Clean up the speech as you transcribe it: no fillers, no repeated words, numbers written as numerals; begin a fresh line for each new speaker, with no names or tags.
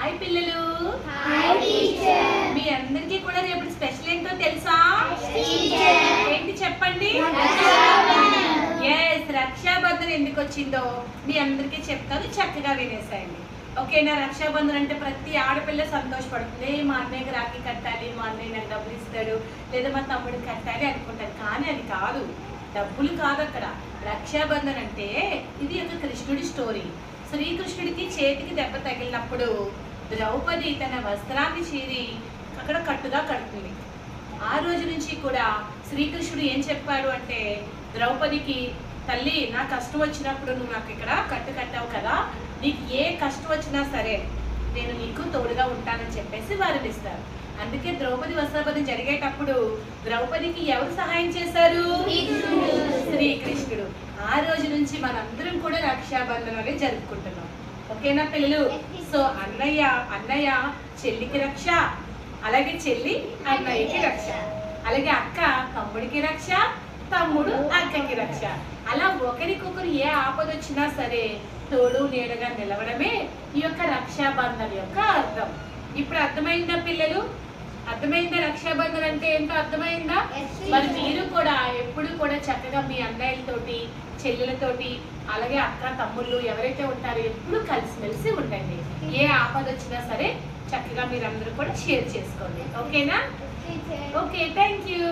Hi పిల్లలు.
Hi teacher.
మీ అందరికీ కూడా రేపు స్పెషల్ ఏంటో తెలుసా? ఏంటి చెప్పండి. ఎస్, రక్షాబంధన్ ఎందుకు వచ్చిందో మీ అందరికీ చెప్తాను, చక్కగా వినేసేయండి. ఓకేనా? రక్షాబంధన్ అంటే ప్రతి ఆడపిల్ల సంతోషపడుతుంది. మా అన్నయ్యకి రాఖీ కట్టాలి, మా అన్నయ్య నాకు డబ్బులు ఇస్తాడు, లేదా మా తమ్ముడికి కట్టాలి అనుకుంటారు. కానీ అది కాదు, డబ్బులు కాదు అక్కడ. రక్షాబంధన్ అంటే ఇది ఒక కృష్ణుడి స్టోరీ. శ్రీకృష్ణుడికి చేతికి దెబ్బ తగిలినప్పుడు ద్రౌపది తన వస్త్రాన్ని చీరి అక్కడ కట్టుగా కడుతుంది. ఆ రోజు నుంచి కూడా శ్రీకృష్ణుడు ఏం చెప్పాడు అంటే, ద్రౌపదికి, తల్లి నా కష్టం వచ్చినప్పుడు నువ్వు నాకు ఇక్కడ కట్టు కట్టావు కదా, నీకు ఏ కష్టం వచ్చినా సరే నేను నీకు తోడుగా ఉంటానని చెప్పేసి వారినిస్తారు. అందుకే ద్రౌపది వస్త్రాపథం జరిగేటప్పుడు ద్రౌపదికి ఎవరు సహాయం చేశారు? శ్రీకృష్ణుడు. ఆ రోజు నుంచి మనందరం కూడా రక్షాబంధనం అనేది జరుపుకుంటున్నాం. ఓకేనా పిల్లలు? సో అన్నయ్య చెల్లికి రక్ష, అలాగే చెల్లి అన్నయ్యకి రక్ష, అలాగే అక్క తమ్ముడికి రక్ష, తమ్ముడు అక్కకి రక్ష. అలా ఒకరికొకరు ఏ ఆపద వచ్చినా సరే తోడు నీడగా నిలవడమే ఈ యొక్క రక్షాబంధన్ యొక్క అర్థం. ఇప్పుడు అర్థమైందా పిల్లలు? అర్థమైందా? రక్షాబంధన్ అంటే ఏంటో అర్థమైందా? మరి మీరు కూడా ఎప్పుడు కూడా చక్కగా మీ అన్నయ్యలతోటి, చెల్లెలతోటి, అలాగే అక్క తమ్ముళ్ళు ఎవరైతే ఉంటారో ఎప్పుడు కలిసిమెలిసి ఉండండి. ఏ ఆపద వచ్చినా సరే చక్కగా మీరందరూ కూడా షేర్ చేసుకోండి. ఓకేనా? Okay, thank you.